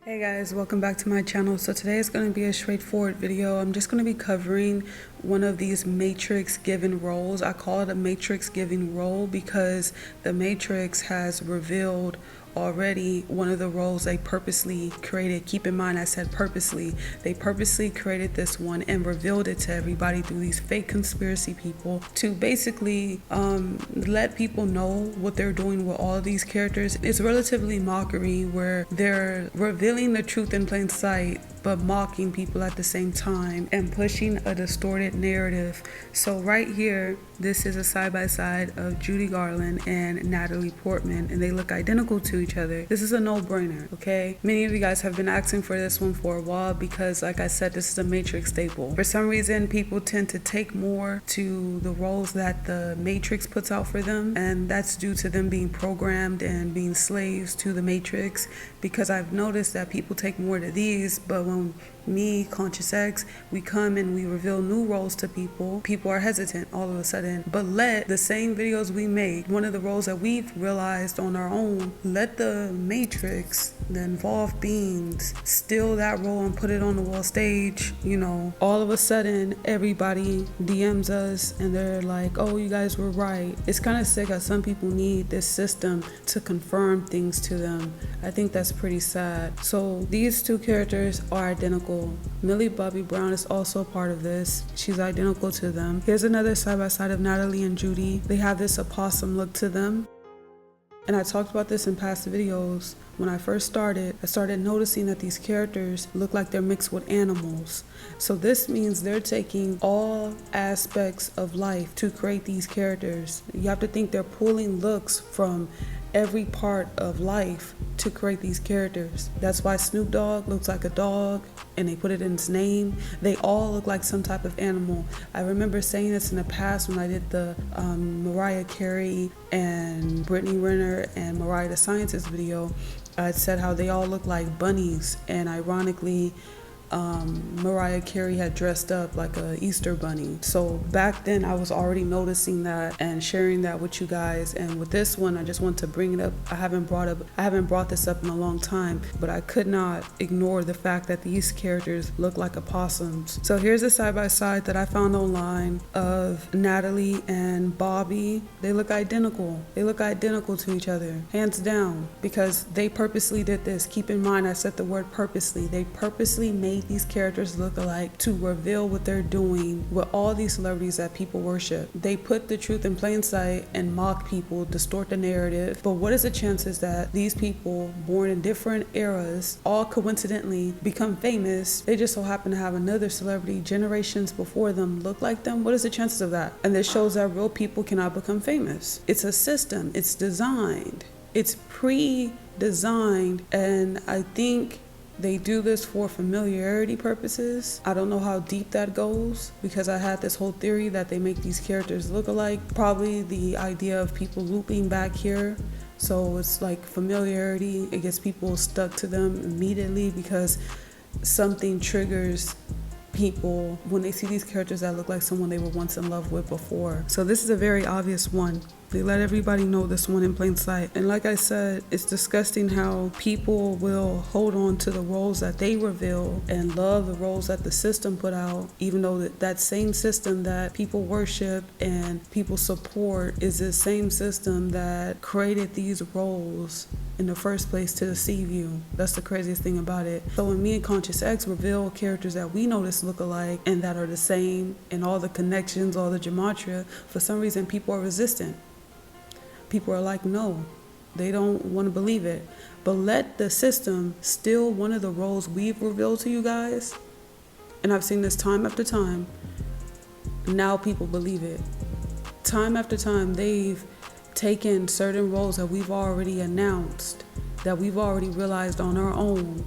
Hey guys, welcome back to my channel. So today is going to be a straightforward video. I'm just going to be covering one of these matrix given roles. I call it a matrix giving role because the matrix has revealed already one of the roles they purposely created. Keep in mind I said purposely. They purposely created this one and revealed it to everybody through these fake conspiracy people to basically let people know what they're doing with all of these characters. It's relatively mockery where they're revealing the truth in plain sight but mocking people at the same time and pushing a distorted narrative. So right here, this is a side-by-side of Judy Garland and Natalie Portman, and they look identical to each other. This is a no-brainer, okay? Many of you guys have been asking for this one for a while because, like I said, this is a Matrix staple. For some reason, people tend to take more to the roles that the Matrix puts out for them, and that's due to them being programmed and being slaves to the Matrix, because I've noticed that people take more to these, but when me, Conscious X, we come and we reveal new roles to people, people are hesitant all of a sudden. But let the same videos we made, one of the roles that we've realized on our own, let the Matrix, the involved beings, steal that role and put it on the world stage. You know, all of a sudden everybody DMs us and they're like, oh, you guys were right. It's kind of sick how some people need this system to confirm things to them. I think that's pretty sad. So these two characters are identical. Millie Bobby Brown is also part of this. She's identical to them. Here's another side-by-side of Natalie and Judy. They have this opossum look to them. And I talked about this in past videos. When I first started, I started noticing that these characters look like they're mixed with animals. So this means they're taking all aspects of life to create these characters. You have to think they're pulling looks from every part of life to create these characters. That's why Snoop Dogg looks like a dog and they put it in his name. They all look like some type of animal. I remember saying this in the past when I did the Mariah Carey and Brittany Renner and Mariah the Scientist video. I said how they all look like bunnies, and ironically Mariah Carey had dressed up like a Easter bunny. So back then I was already noticing that and sharing that with you guys, and with this one I just want to bring it up. I haven't brought this up in a long time, but I could not ignore the fact that these characters look like opossums. So here's a side-by-side that I found online of Natalie and Bobby. They look identical. They look identical to each other, hands down, because they purposely did this. Keep in mind I said the word purposely. They purposely made these characters look alike to reveal what they're doing with all these celebrities that people worship. They put the truth in plain sight and mock people, distort the narrative. But what is the chances that these people born in different eras all coincidentally become famous? They just so happen to have another celebrity generations before them look like them. What is the chances of that? And this shows that real people cannot become famous. It's a system. It's designed. It's pre-designed, and I think they do this for familiarity purposes. I don't know how deep that goes, because I had this whole theory that they make these characters look alike. Probably the idea of people looping back here. So it's like familiarity. It gets people stuck to them immediately because something triggers people when they see these characters that look like someone they were once in love with before. So this is a very obvious one. They let everybody know this one in plain sight. And like I said, it's disgusting how people will hold on to the roles that they reveal and love the roles that the system put out, even though that same system that people worship and people support is the same system that created these roles in the first place to deceive you. That's the craziest thing about it. So when me and Conscious X reveal characters that we notice look alike and that are the same, and all the connections, all the gematria, for some reason people are resistant. People are like, no, they don't want to believe it. But let the system steal one of the roles we've revealed to you guys, and I've seen this time after time. Now people believe it. Time after time, they've taken certain roles that we've already announced, that we've already realized on our own.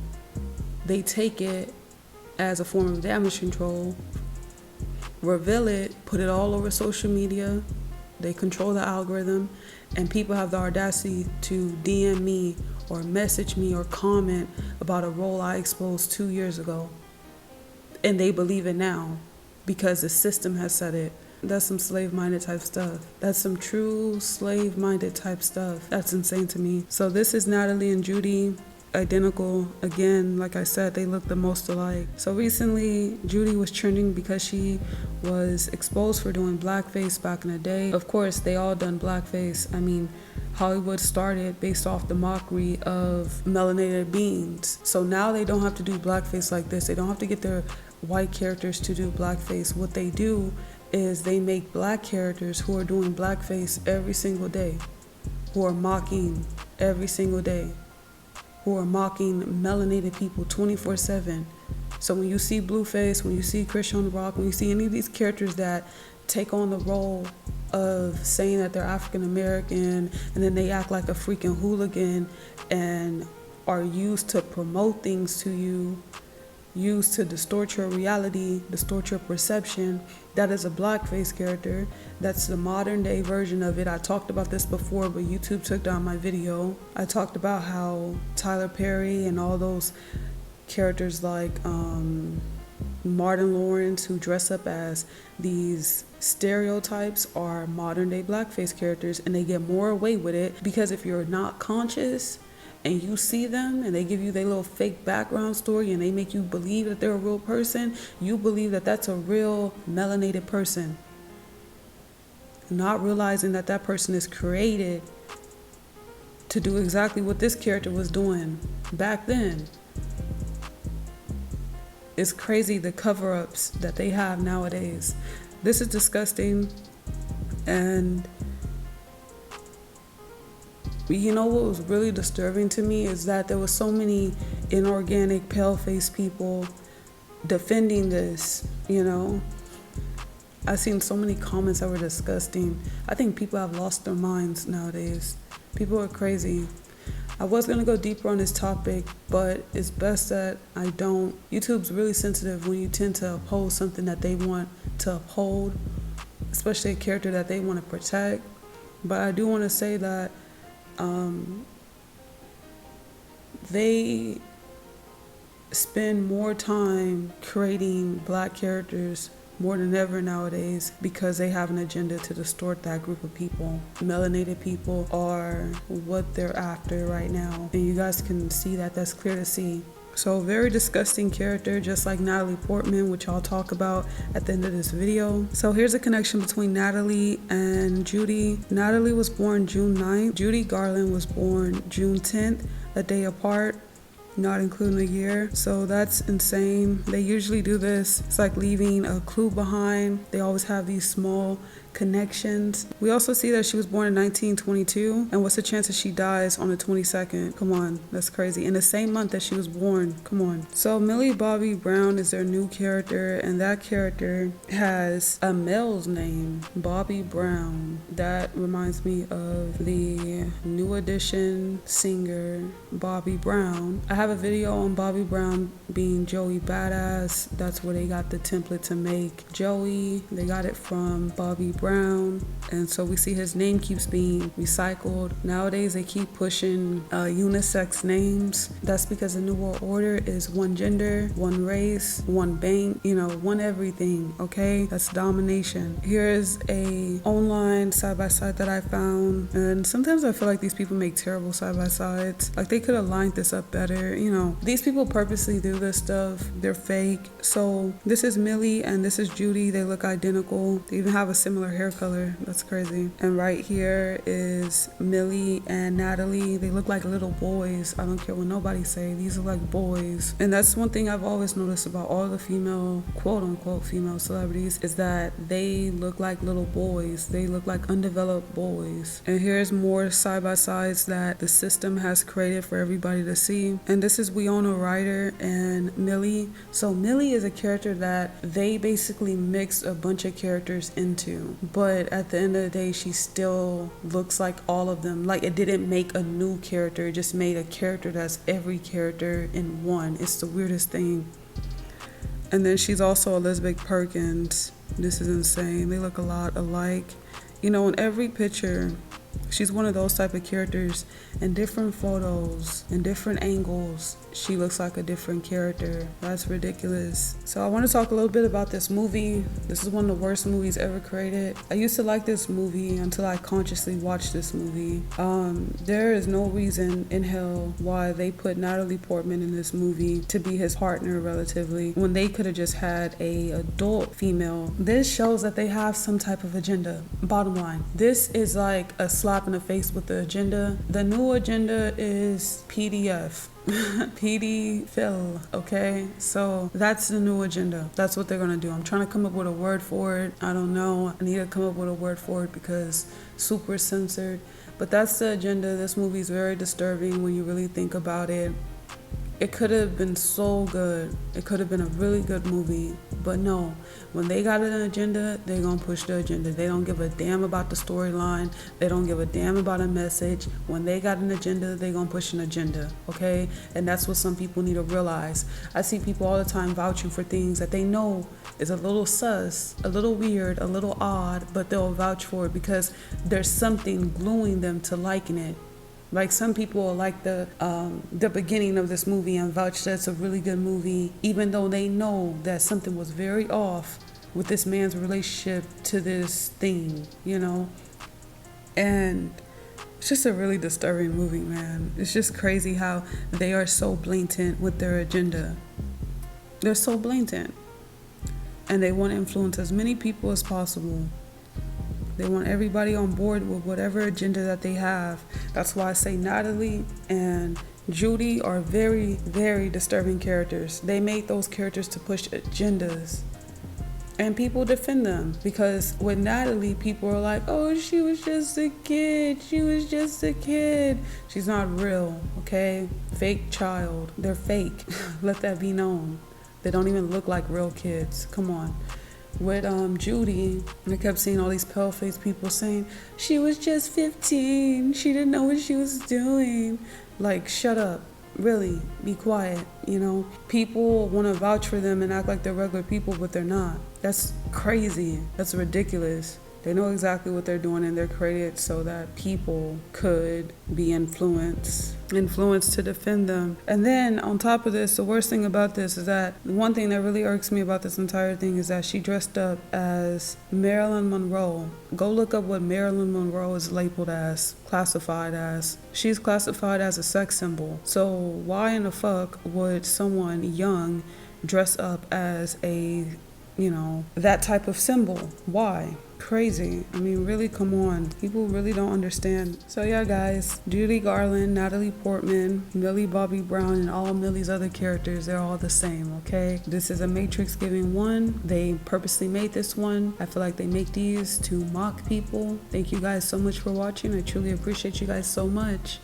They take it as a form of damage control, reveal it, put it all over social media. They control the algorithm, and people have the audacity to DM me or message me or comment about a role I exposed 2 years ago. And they believe it now because the system has said it. That's some slave-minded type stuff. That's some true slave-minded type stuff. That's insane to me. So this is Natalie and Judy. identical. Again, like I said, they look the most alike. So recently, Judy was trending because she was exposed for doing blackface back in the day. Of course, they all done blackface. I mean, Hollywood started based off the mockery of melanated beings. So now they don't have to do blackface like this. They don't have to get their white characters to do blackface. What they do is they make black characters who are doing blackface every single day, who are mocking every single day, who are mocking melanated people 24/7. So when you see Blueface, when you see Christian Rock, when you see any of these characters that take on the role of saying that they're African American, and then they act like a freaking hooligan and are used to promote things to you, used to distort your reality, distort your perception, that is a blackface character. That's the modern day version of it. I talked about this before, but YouTube took down my video. I talked about how Tyler Perry and all those characters like Martin Lawrence, who dress up as these stereotypes, are modern day blackface characters, and they get more away with it because if you're not conscious and you see them and they give you their little fake background story and they make you believe that they're a real person, you believe that that's a real melanated person, not realizing that that person is created to do exactly what this character was doing back then. It's crazy the cover-ups that they have nowadays. This is disgusting. And you know what was really disturbing to me is that there was so many inorganic pale-faced people defending this, you know. I've seen so many comments that were disgusting. I think people have lost their minds nowadays. People are crazy. I was going to go deeper on this topic, but it's best that I don't. YouTube's really sensitive when you tend to uphold something that they want to uphold, especially a character that they want to protect. But I do want to say that they spend more time creating black characters more than ever nowadays because they have an agenda to distort that group of people. Melanated people are what they're after right now, and you guys can see that. That's clear to see. So very disgusting character, just like Natalie Portman, which I'll talk about at the end of this video. So here's a connection between Natalie and Judy. Natalie was born June 9th. Judy Garland was born June 10th, a day apart, not including a year. So that's insane. They usually do this. It's like leaving a clue behind. They always have these small connections. We also see that she was born in 1922, and what's the chance that she dies on the 22nd? Come on, that's crazy. In the same month that she was born, come on. So Millie Bobby Brown is their new character, and that character has a male's name, Bobby Brown. That reminds me of the New Edition singer Bobby Brown. I have a video on Bobby Brown being Joey Badass. That's where they got the template to make Joey. They got it from Bobby Brown, and so we see his name keeps being recycled. Nowadays they keep pushing unisex names. That's because the New World Order is one gender, one race, one bank, you know, one everything. Okay, that's domination. Here's a online side-by-side that I found, and sometimes I feel like these people make terrible side-by-sides. Like they could have lined this up better. You know, these people purposely do this stuff. They're fake. So this is Millie and this is Judy. They look identical. They even have a similar hair color. That's crazy. And right here is Millie and Natalie. They look like little boys. I don't care what nobody say. These are like boys. And that's one thing I've always noticed about all the female, quote unquote female celebrities, is that they look like little boys. They look like undeveloped boys. And here's more side-by-sides that the system has created for everybody to see. And this is Winona Ryder and Millie. So Millie is a character that they basically mixed a bunch of characters into. But at the end of the day, she still looks like all of them. Like it didn't make a new character, it just made a character that's every character in one. It's the weirdest thing. And then she's also Elizabeth Perkins. This is insane. They look a lot alike. You know, in every picture, She's one of those type of characters. In different photos, in different angles, she looks like a different character. That's ridiculous. So I want to talk a little bit about this movie. This is one of the worst movies ever created. I used to like this movie until I consciously watched this movie. There is no reason in hell why they put Natalie Portman in this movie to be his partner relatively, when they could have just had a adult female. This shows that they have some type of agenda. Bottom line, this is like a slap in the face with the agenda. The new agenda is PDF. PD Phil, okay? So that's the new agenda. That's what they're gonna do. I'm trying to come up with a word for it. I don't know. I need to come up with a word for it because super censored. But that's the agenda. This movie is very disturbing when you really think about it. It could have been so good. It could have been a really good movie. But no, when they got an agenda, they're going to push the agenda. They don't give a damn about the storyline. They don't give a damn about a message. When they got an agenda, they're going to push an agenda, okay? And that's what some people need to realize. I see people all the time vouching for things that they know is a little sus, a little weird, a little odd, but they'll vouch for it because there's something gluing them to liking it. Like some people like the beginning of this movie and vouch that it's a really good movie, even though they know that something was very off with this man's relationship to this thing, you know? And it's just a really disturbing movie, man. It's just crazy how they are so blatant with their agenda. They're so blatant. And they want to influence as many people as possible. They want everybody on board with whatever agenda that they have. That's why I say Natalie and Judy are very, very disturbing characters. They made those characters to push agendas. And people defend them because with Natalie, people are like, oh, she was just a kid. She was just a kid. She's not real, okay? Fake child. They're fake. Let that be known. They don't even look like real kids. Come on. With Judy, I kept seeing all these pale-faced people saying, she was just 15. She didn't know what she was doing. Like, shut up. Really, be quiet, you know? People want to vouch for them and act like they're regular people, but they're not. That's crazy. That's ridiculous. They know exactly what they're doing and they're created so that people could be influenced to defend them. And then on top of this, the worst thing about this is that one thing that really irks me about this entire thing is that she dressed up as Marilyn Monroe. Go look up what Marilyn Monroe is labeled as, classified as. She's classified as a sex symbol. So why in the fuck would someone young dress up as a, you know, that type of symbol? Why? Crazy. I mean, really, come on. People really don't understand. So yeah, guys, Judy Garland, Natalie Portman, Millie Bobby Brown, and all Millie's other characters, they're all the same, okay? This is a Matrix giving one. They purposely made this one. I feel like they make these to mock people. Thank you guys so much for watching. I truly appreciate you guys so much.